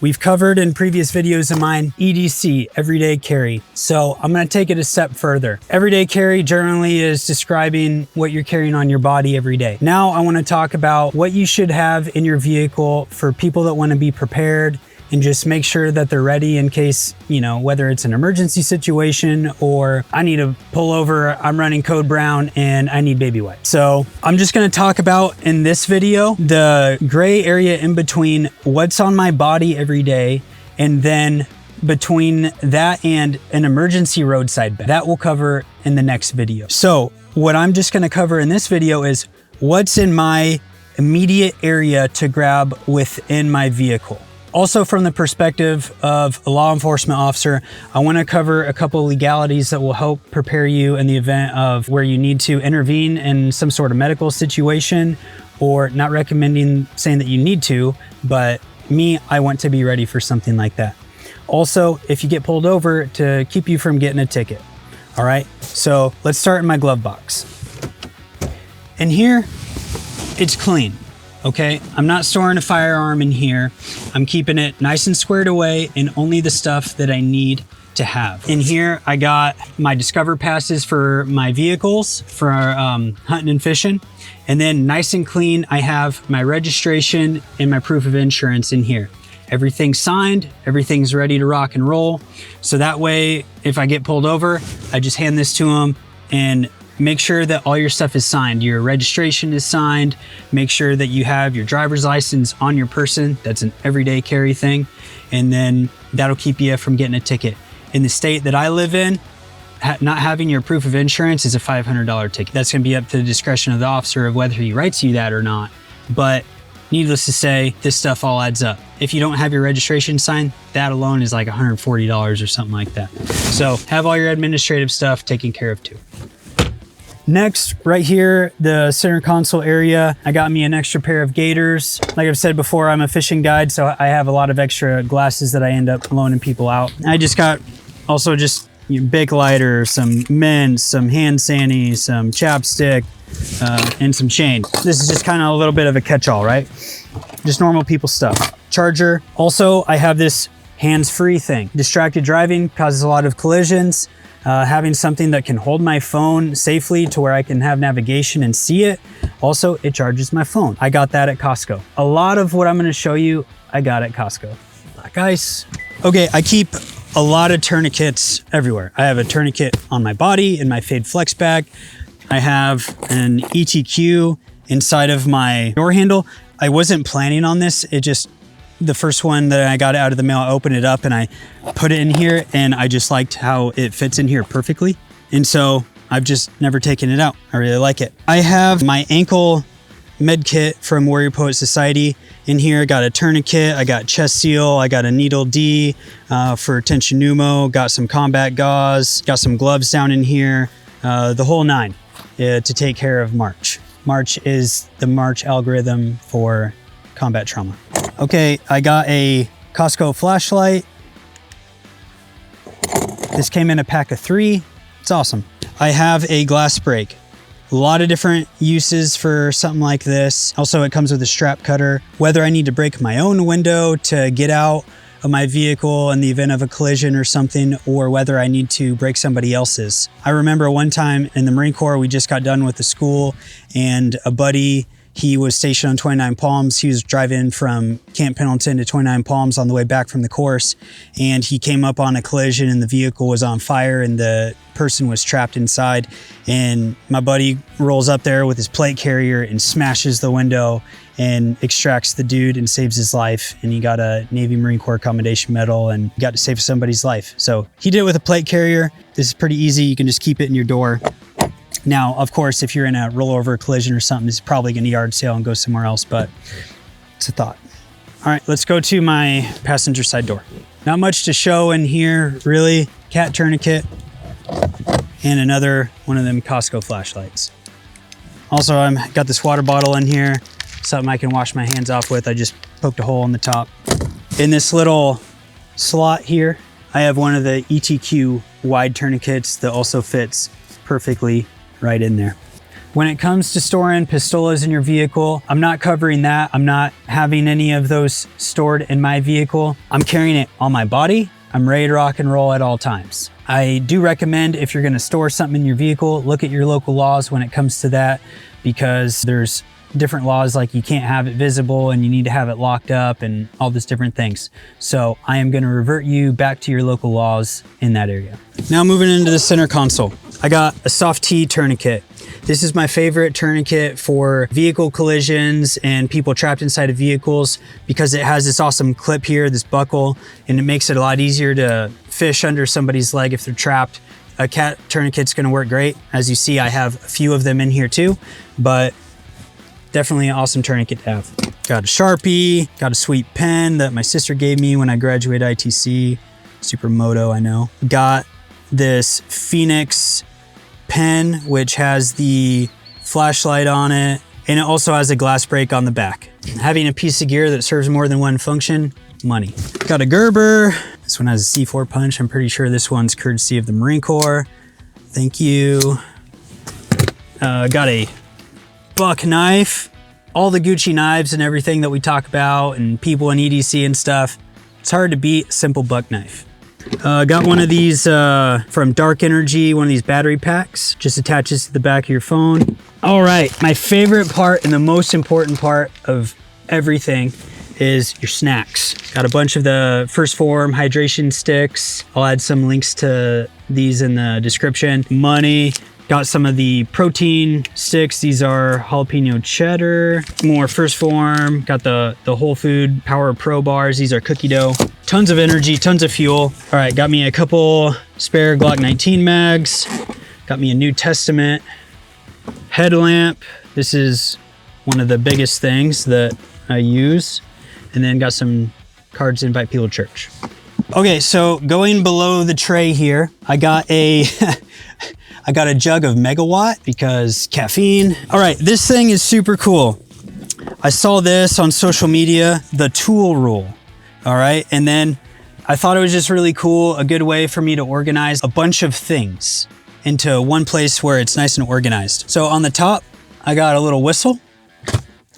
We've covered in previous videos of mine, EDC, everyday carry. So I'm gonna take it a step further. Everyday carry generally is describing what you're carrying on your body every day. Now I wanna talk about what you should have in your vehicle for people that wanna be prepared and just make sure that they're ready in case, you know, whether it's an emergency situation or I need to pull over, I'm running code brown and I need baby wipes. So I'm just gonna talk about in this video, the gray area in between what's on my body every day and then between that and an emergency roadside bed. That we'll cover in the next video. So what I'm just gonna cover in this video is what's in my immediate area to grab within my vehicle. Also, from the perspective of a law enforcement officer, I want to cover a couple legalities that will help prepare you in the event of where you need to intervene in some sort of medical situation, or not recommending saying that you need to, but me, I want to be ready for something like that. Also, if you get pulled over, to keep you from getting a ticket. All right, so let's start in my glove box. And here, it's clean. Okay, I'm not storing a firearm in here. I'm keeping it nice and squared away and only the stuff that I need to have. In here, I got my Discover passes for my vehicles for hunting and fishing. And then nice and clean, I have my registration and my proof of insurance in here. Everything's signed, everything's ready to rock and roll. So that way, if I get pulled over, I just hand this to them and make sure that all your stuff is signed. Your registration is signed. Make sure that you have your driver's license on your person. That's an everyday carry thing. And then that'll keep you from getting a ticket. In the state that I live in, not having your proof of insurance is a $500 ticket. That's gonna be up to the discretion of the officer of whether he writes you that or not. But needless to say, this stuff all adds up. If you don't have your registration signed, that alone is like $140 or something like that. So have all your administrative stuff taken care of too. Next, right here, the center console area, I got me an extra pair of gaiters. Like I've said before, I'm a fishing guide, so I have a lot of extra glasses that I end up loaning people out. I just got also just Bakeliter, some mints, some hand sani, some chapstick, and some chain. This is just kind of a little bit of a catch-all, right? Just normal people stuff. Charger. Also, I have this hands-free thing. Distracted driving causes a lot of collisions. Having something that can hold my phone safely to where I can have navigation and see it. Also, it charges my phone. I got that at Costco. A lot of what I'm gonna show you, I got at Costco. Black ice. Okay, I keep a lot of tourniquets everywhere. I have a tourniquet on my body in my Fade Flex bag. I have an ETQ inside of my door handle. I wasn't planning on this. The first one that I got out of the mail, I opened it up and I put it in here and I just liked how it fits in here perfectly. And so I've just never taken it out. I really like it. I have my ankle med kit from Warrior Poet Society in here. I got a tourniquet, I got chest seal, I got a needle D for tension pneumo, got some combat gauze, got some gloves down in here, the whole nine to take care of March. March is the March algorithm for combat trauma. Okay, I got a Costco flashlight. This came in a pack of 3. It's awesome. I have a glass break. A lot of different uses for something like this. Also, it comes with a strap cutter. Whether I need to break my own window to get out of my vehicle in the event of a collision or something, or whether I need to break somebody else's. I remember one time in the Marine Corps, we just got done with the school and a buddy, he was stationed on 29 Palms. He was driving from Camp Pendleton to 29 Palms on the way back from the course. And he came up on a collision and the vehicle was on fire and the person was trapped inside. And my buddy rolls up there with his plate carrier and smashes the window and extracts the dude and saves his life. And he got a Navy Marine Corps Commendation Medal and got to save somebody's life. So he did it with a plate carrier. This is pretty easy. You can just keep it in your door. Now, of course, if you're in a rollover collision or something, it's probably going to yard sale and go somewhere else, but it's a thought. All right, let's go to my passenger side door. Not much to show in here, really. Cat tourniquet and another one of them Costco flashlights. Also, I've got this water bottle in here, something I can wash my hands off with. I just poked a hole in the top. In this little slot here, I have one of the ETQ wide tourniquets that also fits perfectly right in there. When it comes to storing pistolas in your vehicle, I'm not covering that. I'm not having any of those stored in my vehicle. I'm carrying it on my body. I'm ready to rock and roll at all times. I do recommend, if you're gonna store something in your vehicle, look at your local laws when it comes to that, because there's different laws, like you can't have it visible and you need to have it locked up and all these different things. So I am gonna revert you back to your local laws in that area. Now moving into the center console, I got a soft T tourniquet. This is my favorite tourniquet for vehicle collisions and people trapped inside of vehicles, because it has this awesome clip here, this buckle, and it makes it a lot easier to fish under somebody's leg if they're trapped. A cat tourniquet's gonna work great. As you see, I have a few of them in here too, but definitely an awesome tourniquet to have. Got a Sharpie, got a sweet pen that my sister gave me when I graduated ITC. Supermoto, I know. Got this Phoenix pen, which has the flashlight on it, and it also has a glass break on the back. Having a piece of gear that serves more than one function, money. Got a Gerber. This one has a C4 punch. I'm pretty sure this one's courtesy of the Marine Corps. Thank you. Got a buck knife. All the Gucci knives and everything that we talk about and people in EDC and stuff, it's hard to beat a simple buck knife. Got one of these from Dark Energy, one of these battery packs, just attaches to the back of your phone. All right, my favorite part and the most important part of everything is your snacks. Got a bunch of the First Form hydration sticks. I'll add some links to these in the description. Money. Got some of the protein sticks. These are jalapeno cheddar. More First Form. Got the Whole Food Power Pro bars. These are cookie dough. Tons of energy, tons of fuel. All right, got me a couple spare Glock 19 mags. Got me a New Testament headlamp. This is one of the biggest things that I use. And then got some cards to invite people to church. Okay, so going below the tray here, I got a I got a jug of Megawatt because caffeine. All right, this thing is super cool. I saw this on social media, the tool rule. All right, and then I thought it was just really cool, a good way for me to organize a bunch of things into one place where it's nice and organized. So on the top, I got a little whistle,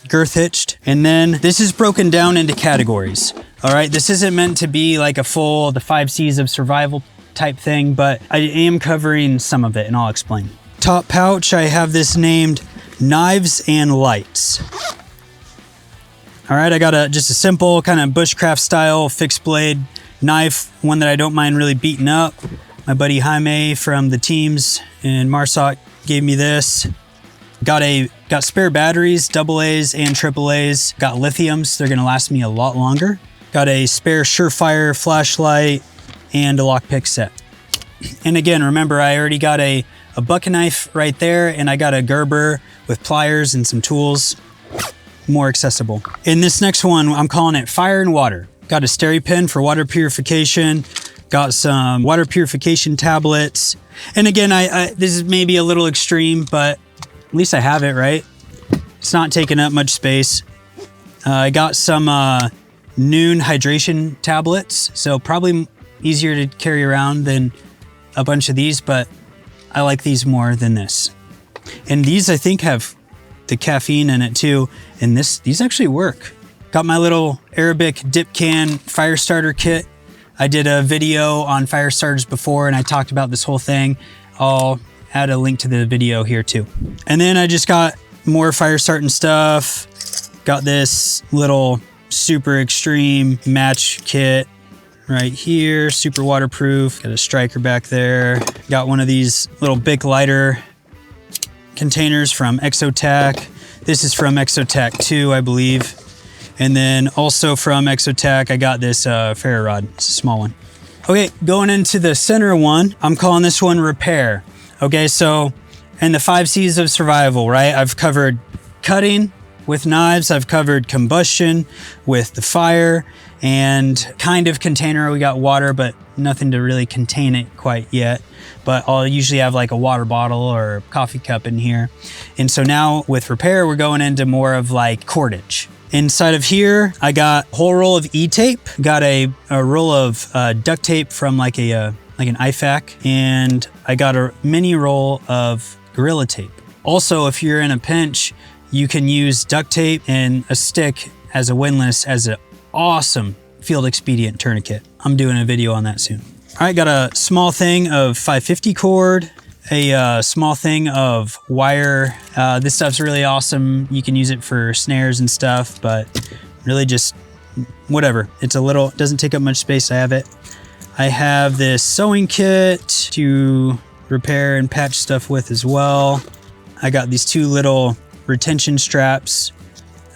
girth hitched, and then this is broken down into categories. All right, this isn't meant to be like a full, the 5 C's of survival type thing, but I am covering some of it and I'll explain. Top pouch, I have this named Knives and Lights. All right, I got just a simple kind of bushcraft style fixed blade knife, one that I don't mind really beating up. My buddy Jaime from the teams in Marsac gave me this. Got spare batteries, AA's and AAA's. Got lithiums, they're gonna last me a lot longer. Got a spare Surefire flashlight and a lockpick set. And again, remember, I already got a buck knife right there, and I got a Gerber with pliers and some tools, more accessible. In this next one, I'm calling it Fire and Water. Got a SteriPen for water purification, got some water purification tablets. And again, this is maybe a little extreme, but at least I have it, right? It's not taking up much space. I got some Noon hydration tablets, so probably easier to carry around than a bunch of these, but I like these more than this. And these I think have the caffeine in it too, and these actually work. Got my little Arabic dip can fire starter kit. I did a video on fire starters before and I talked about this whole thing. I'll add a link to the video here too. And then I just got more fire starting stuff. Got this little super extreme match kit right here, super waterproof. Got a striker back there. Got one of these little Bic lighter containers from Exotec. This is from Exotec too, I believe. And then also from Exotec, I got this ferro rod. It's a small one. Okay, going into the center one, I'm calling this one Repair. Okay, so in the 5 C's of survival, right? I've covered cutting with knives. I've covered combustion with the fire, and kind of container. We got water, but nothing to really contain it quite yet. But I'll usually have like a water bottle or a coffee cup in here. And so now with Repair, we're going into more of like cordage. Inside of here, I got a whole roll of E-tape, got a roll of duct tape from like an IFAC, and I got a mini roll of Gorilla Tape. Also, if you're in a pinch, you can use duct tape and a stick as a windlass as an awesome field expedient tourniquet. I'm doing a video on that soon. All right, got a small thing of 550 cord, a small thing of wire. This stuff's really awesome. You can use it for snares and stuff, but really just whatever. It's a little, doesn't take up much space. I have it. I have this sewing kit to repair and patch stuff with as well. I got these 2 little retention straps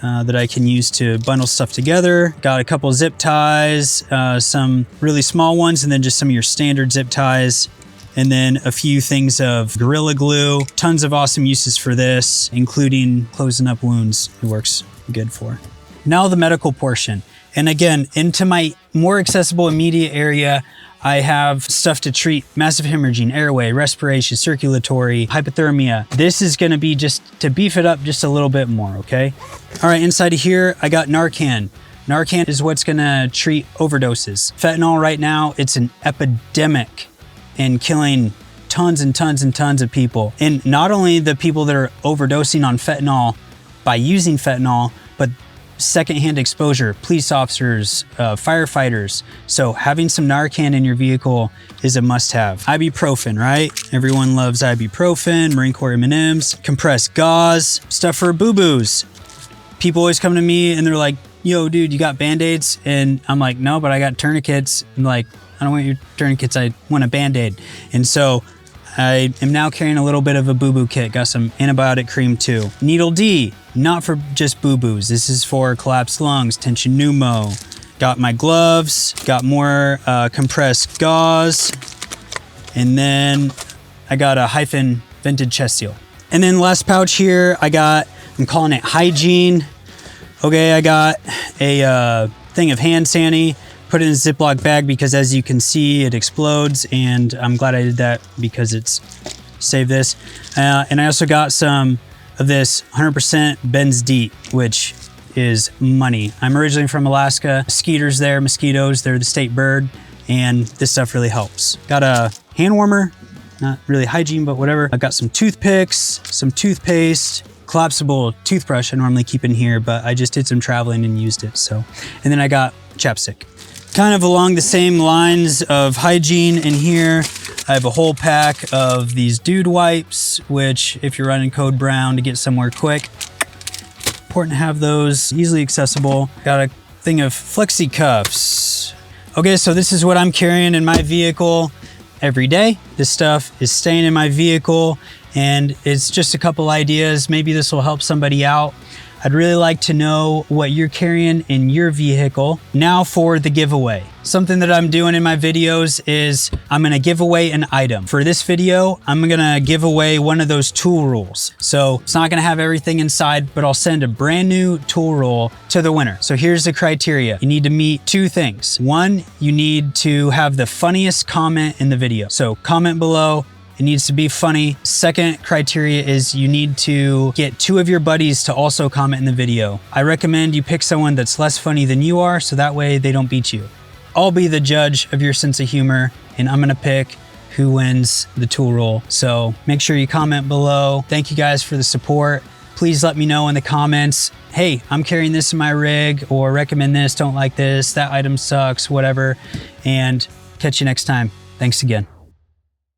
that I can use to bundle stuff together. Got a couple zip ties, some really small ones, and then just some of your standard zip ties. And then a few things of Gorilla Glue. Tons of awesome uses for this, including closing up wounds. It works good for. Now the medical portion. And again, into my more accessible immediate area, I have stuff to treat massive hemorrhaging, airway, respiration, circulatory, hypothermia. This is gonna be just to beef it up just a little bit more, okay? All right, inside of here, I got Narcan. Narcan is what's gonna treat overdoses. Fentanyl right now, it's an epidemic in killing tons and tons and tons of people. And not only the people that are overdosing on fentanyl by using fentanyl, but secondhand exposure, police officers, firefighters. So having some Narcan in your vehicle is a must-have. Ibuprofen, right? Everyone loves ibuprofen, Marine Corps M&Ms, compressed gauze, stuff for boo-boos. People always come to me and they're like, yo, dude, you got Band-Aids? And I'm like, no, but I got tourniquets. I'm like, I don't want your tourniquets, I want a Band-Aid. And so I am now carrying a little bit of a boo-boo kit. Got some antibiotic cream too. Needle D, not for just boo-boos. This is for collapsed lungs, tension pneumo. Got my gloves, got more compressed gauze. And then I got a hyphen vented chest seal. And then last pouch here, I'm calling it hygiene. Okay, I got a thing of hand sani. Put it in a Ziploc bag because as you can see, it explodes, and I'm glad I did that because it's saved this. And I also got some of this 100% Ben's DEET, which is money. I'm originally from Alaska. Skeeters there, mosquitoes, they're the state bird, and this stuff really helps. Got a hand warmer, not really hygiene, but whatever. I got some toothpicks, some toothpaste, collapsible toothbrush I normally keep in here, but I just did some traveling and used it, so. And then I got chapstick. Kind of along the same lines of hygiene in here, I have a whole pack of these dude wipes, which if you're running code brown to get somewhere quick, important to have those easily accessible. Got a thing of flexi cuffs. Okay, so this is what I'm carrying in my vehicle every day. This stuff is staying in my vehicle, and it's just a couple ideas. Maybe this will help somebody out. I'd really like to know what you're carrying in your vehicle. Now for the giveaway. Something that I'm doing in my videos is I'm gonna give away an item. For this video, I'm gonna give away one of those tool rolls. So it's not gonna have everything inside, but I'll send a brand new tool roll to the winner. So here's the criteria. You need to meet 2 things. 1, you need to have the funniest comment in the video. So comment below. It needs to be funny. Second criteria is you need to get 2 of your buddies to also comment in the video. I recommend you pick someone that's less funny than you are, so that way they don't beat you. I'll be the judge of your sense of humor, and I'm gonna pick who wins the tool roll. So make sure you comment below. Thank you guys for the support. Please let me know in the comments, hey, I'm carrying this in my rig, or recommend this, don't like this, that item sucks, whatever. And catch you next time. Thanks again.